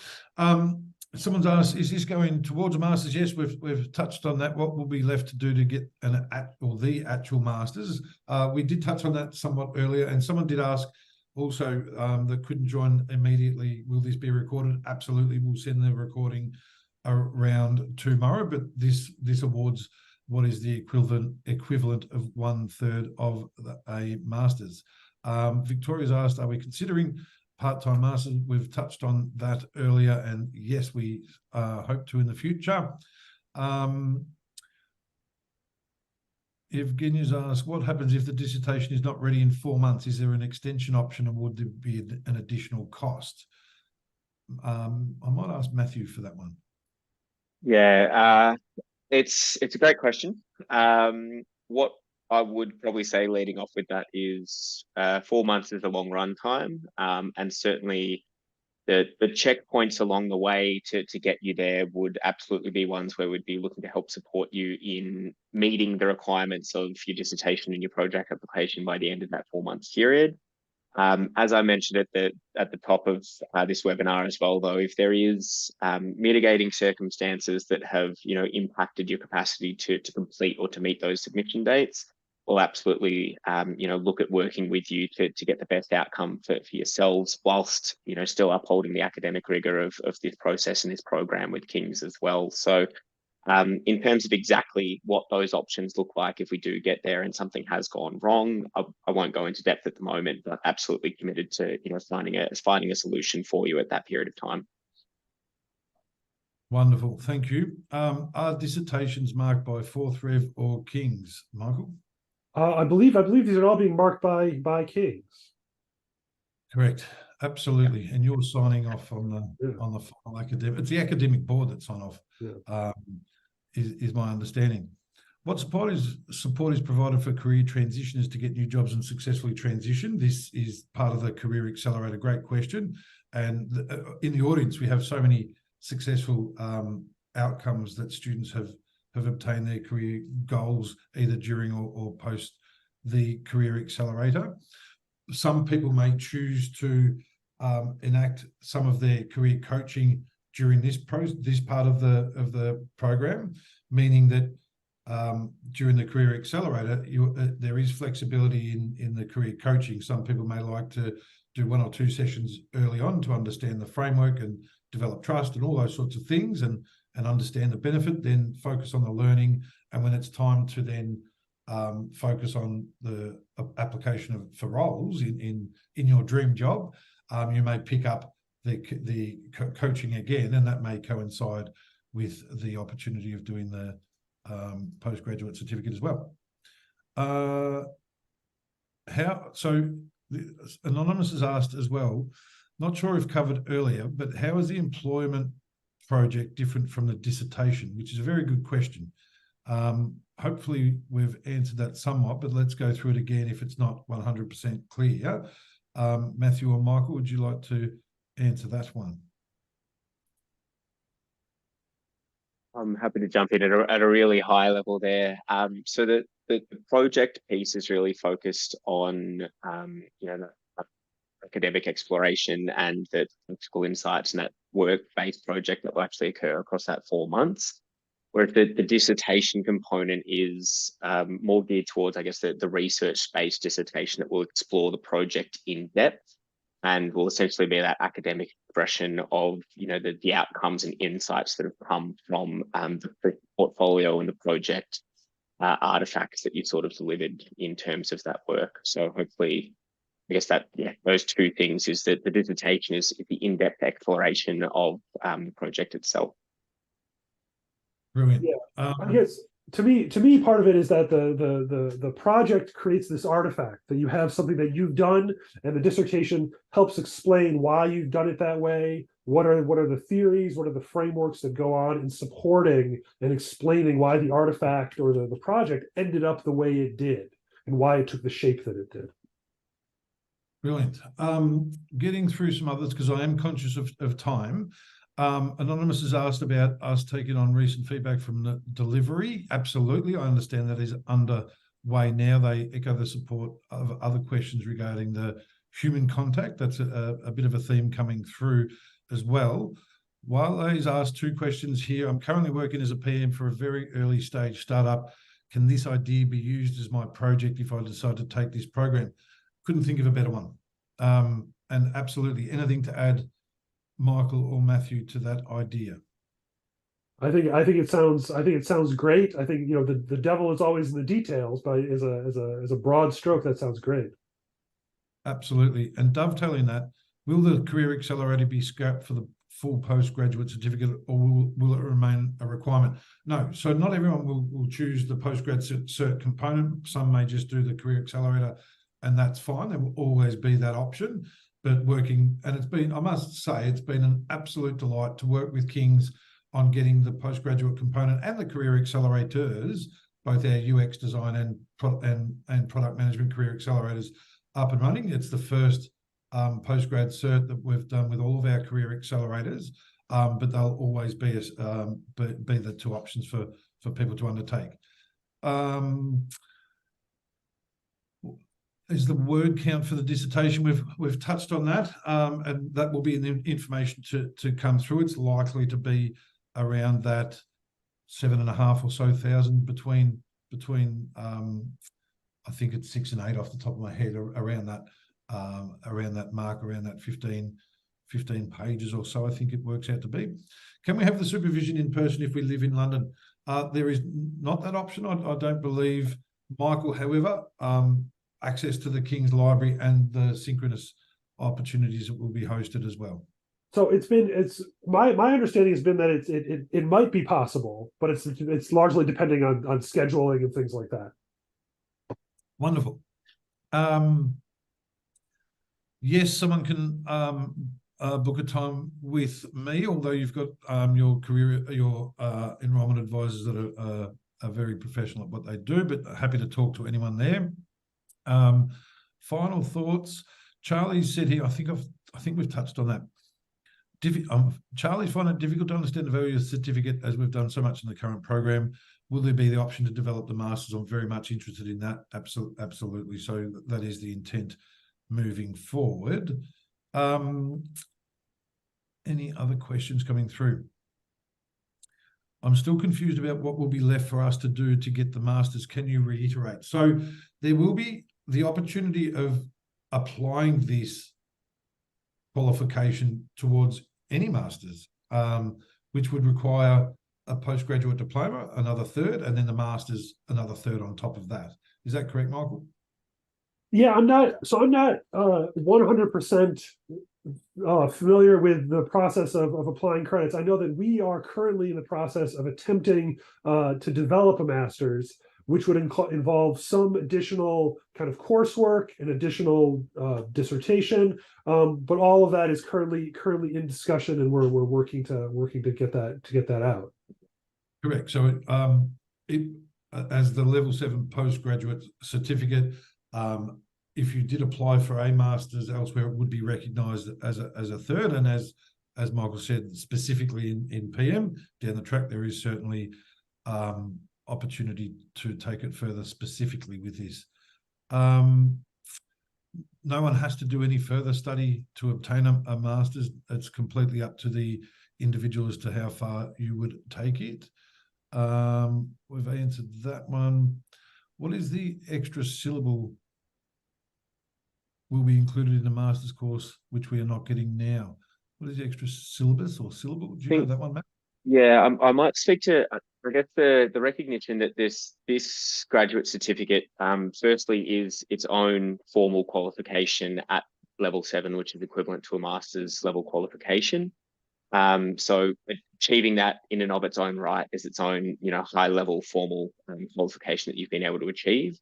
Someone's asked, is this going towards a master's? Yes, we've touched on that. What will be left to do to get the actual master's? We did touch on that somewhat earlier, and someone did ask also that couldn't join immediately, will this be recorded? Absolutely, we'll send the recording around tomorrow, but this awards what is the equivalent of 1/3 of a master's. Victoria's asked, are we considering part-time masters? We've touched on that earlier, and yes, we hope to in the future. Evgenia's asked, what happens if the dissertation is not ready in 4 months? Is there an extension option, and would there be an additional cost? I might ask Matthew for that one. Yeah, it's a great question. What I would probably say leading off with that is 4 months is a long run time, and certainly the checkpoints along the way to get you there would absolutely be ones where we'd be looking to help support you in meeting the requirements of your dissertation and your project application by the end of that 4 month period. As I mentioned at the top of this webinar as well, though, if there is mitigating circumstances that have impacted your capacity to complete or to meet those submission dates, we'll absolutely look at working with you to get the best outcome for yourselves, whilst still upholding the academic rigor of this process and this program with King's as well. So in terms of exactly what those options look like if we do get there and something has gone wrong, I won't go into depth at the moment, but absolutely committed to finding a solution for you at that period of time. Wonderful, thank you. Are dissertations marked by 4th Rev or King's, Michael? I believe these are all being marked by King's. Correct, absolutely. And you're signing off on the final academic. It's the academic board that sign off. Yeah. Is my understanding. What support is provided for career transitioners to get new jobs and successfully transition? This is part of the Career Accelerator. Great question. And in the audience, we have so many successful outcomes that students have obtained their career goals either during or post the Career Accelerator. Some people may choose to enact some of their career coaching during this part of the program, meaning that during the Career Accelerator, there is flexibility in the career coaching. Some people may like to do 1 or 2 sessions early on to understand the framework and develop trust and all those sorts of things, and understand the benefit, then focus on the learning. And when it's time to then focus on the application for roles in your dream job, you may pick up the coaching again, and that may coincide with the opportunity of doing the postgraduate certificate as well. Anonymous has asked as well, not sure if covered earlier, but how is the employment project different from the dissertation? Which is a very good question. Hopefully we've answered that somewhat, but let's go through it again if it's not 100% clear. Matthew or Michael, would you like to answer that one? I'm happy to jump in at a really high level there. So the project piece is really focused on a academic exploration and the practical insights and that work-based project that will actually occur across that 4 months. Whereas the dissertation component is more geared towards, I guess, the research-based dissertation that will explore the project in depth and will essentially be that academic expression of, the outcomes and insights that have come from the portfolio and the project artifacts that you sort of delivered in terms of that work. So hopefully, I guess that, those two things is that the dissertation is the in-depth exploration of the project itself. Brilliant. Yeah, I guess to me, part of it is that the project creates this artifact that you have something that you've done, and the dissertation helps explain why you've done it that way. What are the theories? What are the frameworks that go on in supporting and explaining why the artifact or the project ended up the way it did and why it took the shape that it did. Brilliant. Getting through some others because I am conscious of time. Anonymous has asked about us taking on recent feedback from the delivery. Absolutely. I understand that is underway now. They echo the support of other questions regarding the human contact. That's a bit of a theme coming through as well. While he's asked 2 questions here, I'm currently working as a PM for a very early stage startup. Can this idea be used as my project if I decide to take this program? Couldn't think of a better one. And absolutely anything to add, Michael or Matthew, to that idea? I think it sounds great. I think the devil is always in the details, but as a broad stroke, that sounds great. Absolutely. And dovetailing that, will the Career Accelerator be scrapped for the full postgraduate certificate, or will it remain a requirement? No. So not everyone will choose the postgrad cert component. Some may just do the Career Accelerator, and that's fine. There will always be that option. But I must say, it's been an absolute delight to work with Kings on getting the postgraduate component and the Career Accelerators, both our UX design and product management Career Accelerators, up and running. It's the first postgrad cert that we've done with all of our Career Accelerators, but they'll always be the 2 options for people to undertake. Is the word count for the dissertation? We've touched on that, and that will be in the information to come through. It's likely to be around that 7,500 or so between I think it's 6 and 8 off the top of my head, around that mark, around that 15 pages or so. I think it works out to be. Can we have the supervision in person if we live in London? There is not that option, I don't believe, Michael. However, access to the King's Library and the synchronous opportunities that will be hosted as well. So my understanding has been that it might be possible, but it's largely depending on scheduling and things like that. Wonderful. Yes, someone can book a time with me, although you've got your enrolment advisors that are very professional at what they do, but happy to talk to anyone there. Final thoughts. Charlie said here, I think we've touched on that. Charlie's find it difficult to understand the value of the certificate as we've done so much in the current program. Will there be the option to develop the masters? I'm very much interested in that. Absolutely. So that is the intent moving forward. Any other questions coming through? I'm still confused about what will be left for us to do to get the masters. Can you reiterate? So there will be the opportunity of applying this qualification towards any masters, which would require a postgraduate diploma, another third, and then the masters, another third on top of that. Is that correct, Michael? Yeah, I'm not 100% familiar with the process of applying credits. I know that we are currently in the process of attempting to develop a master's, which would involve some additional kind of coursework and additional dissertation. But all of that is currently in discussion, and we're working to get that out. Correct. So as the level 7 postgraduate certificate, if you did apply for a master's elsewhere, it would be recognised as a third. And as Michael said, specifically in PM down the track, there is certainly opportunity to take it further specifically with this. no one has to do any further study to obtain a master's. It's completely up to the individual as to how far you would take it. We've answered that one. What is the extra syllable will be included in the master's course, which we are not getting now? What is the extra syllabus or syllable? Do you know that one, Matt? Yeah, I might speak to, I guess, the recognition that this graduate certificate, firstly, is its own formal qualification at level 7, which is equivalent to a master's level qualification. So achieving that in and of its own right is its own, high level formal qualification that you've been able to achieve.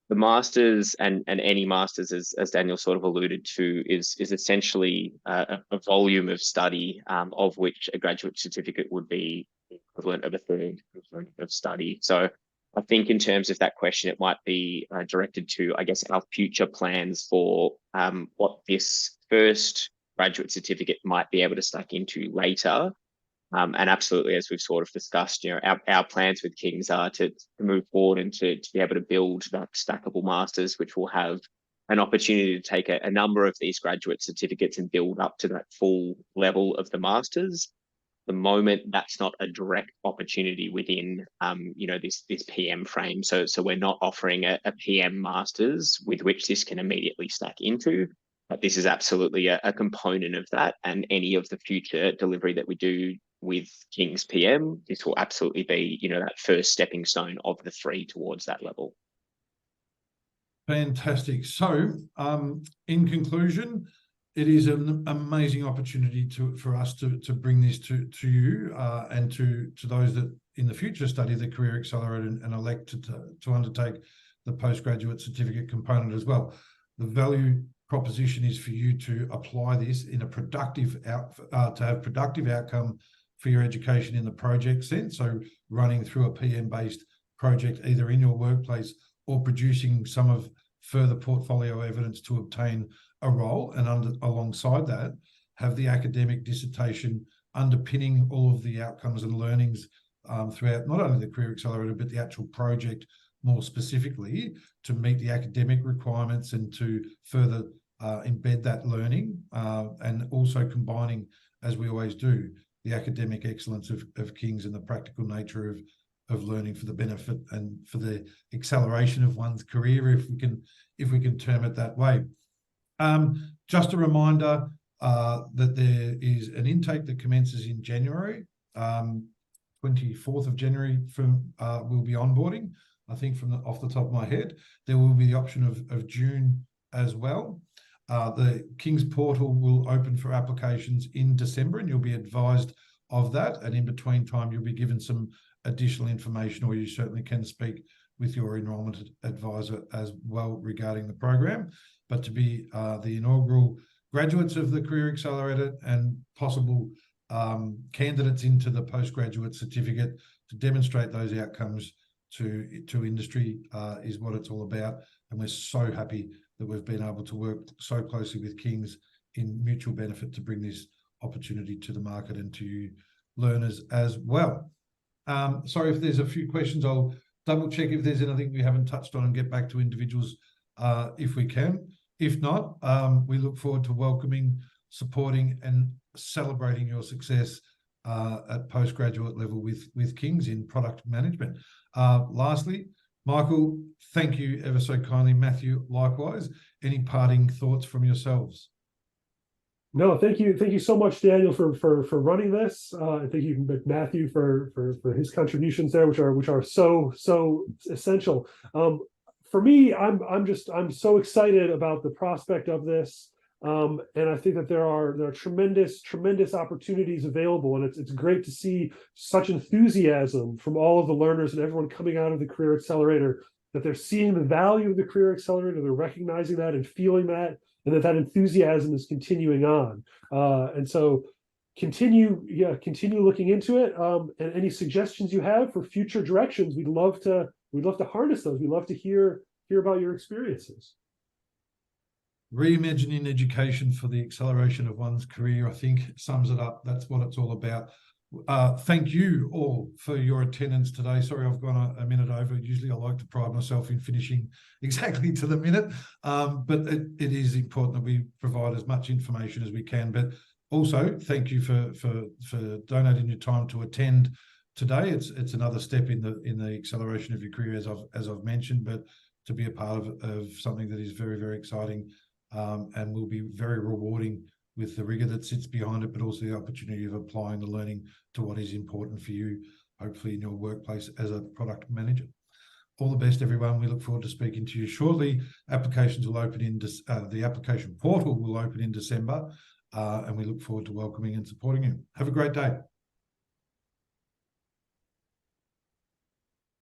The masters and any masters, as Daniel sort of alluded to, is essentially a volume of study, of which a graduate certificate would be the equivalent of a third of study. So I think in terms of that question, it might be directed to, I guess, our future plans for what this first graduate certificate might be able to stack into later. And absolutely, as we've sort of discussed, our plans with Kings are to move forward and to be able to build that stackable masters, which will have an opportunity to take a number of these graduate certificates and build up to that full level of the masters. The moment that's not a direct opportunity within, this PM frame. So we're not offering a PM masters with which this can immediately stack into. But this is absolutely a component of that, and any of the future delivery that we do with King's PM, this will absolutely be, that first stepping stone of the 3 towards that level. Fantastic. So, in conclusion, it is an amazing opportunity for us to bring this to you and to those that in the future study the Career Accelerator and elect to undertake the postgraduate certificate component as well. The value proposition is for you to apply this in a productive to have productive outcome for your education in the project sense. So running through a PM-based project either in your workplace or producing some of further portfolio evidence to obtain a role, and alongside that have the academic dissertation underpinning all of the outcomes and learnings throughout not only the Career Accelerator but the actual project more specifically to meet the academic requirements and to further embed that learning and also combining, as we always do, the academic excellence of King's and the practical nature of learning for the benefit and for the acceleration of one's career, if we can term it that way. Just a reminder that there is an intake that commences in January, 24th of January. We'll be onboarding. I think off the top of my head, there will be the option of June as well. The King's portal will open for applications in December, and you'll be advised of that. And in between time, you'll be given some additional information, or you certainly can speak with your enrolment advisor as well regarding the program. But to be the inaugural graduates of the Career Accelerator and possible candidates into the postgraduate certificate to demonstrate those outcomes to industry is what it's all about. And we're so happy that we've been able to work so closely with King's in mutual benefit to bring this opportunity to the market and to you learners as well. Sorry if there's a few questions. I'll double check if there's anything we haven't touched on and get back to individuals if we can. If not, we look forward to welcoming, supporting and celebrating your success at postgraduate level with King's in product management. Lastly, Michael, thank you ever so kindly. Matthew, likewise. Any parting thoughts from yourselves? No, thank you so much, Daniel, for running this. Thank you, Matthew, for his contributions there, which are so essential. For me, I'm so excited about the prospect of this, and I think that there are tremendous opportunities available, and it's great to see such enthusiasm from all of the learners and everyone coming out of the Career Accelerator, that they're seeing the value of the Career Accelerator, they're recognizing that and feeling that, and that enthusiasm is continuing on. And so continue looking into it. And any suggestions you have for future directions, we'd love to harness those. We'd love to hear about your experiences. Reimagining education for the acceleration of one's career, I think, sums it up. That's what it's all about. Thank you all for your attendance today. Sorry, I've gone a minute over. Usually I like to pride myself in finishing exactly to the minute, but it is important that we provide as much information as we can. But also, thank you for donating your time to attend today. It's another step in the acceleration of your career, as I've mentioned, but to be a part of something that is very, very exciting and will be very rewarding with the rigor that sits behind it, but also the opportunity of applying the learning to what is important for you, hopefully in your workplace as a product manager. All the best, everyone. We look forward to speaking to you shortly. Applications will open in, the application portal will open in December, and we look forward to welcoming and supporting you. Have a great day.